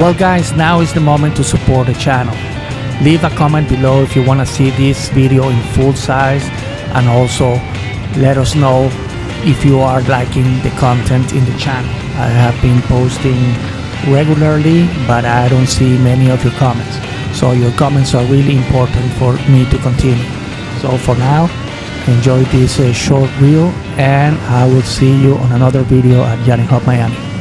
Well guys, now is the moment to support the channel. Leave a comment below if you want to see this video in full size, and also let us know if you are liking the content in the channel. I have been posting regularly, but I don't see many of your comments. So your comments are really important for me to continue. So for now, enjoy this short reel, and I will see you on another video at Yachting Hub Miami.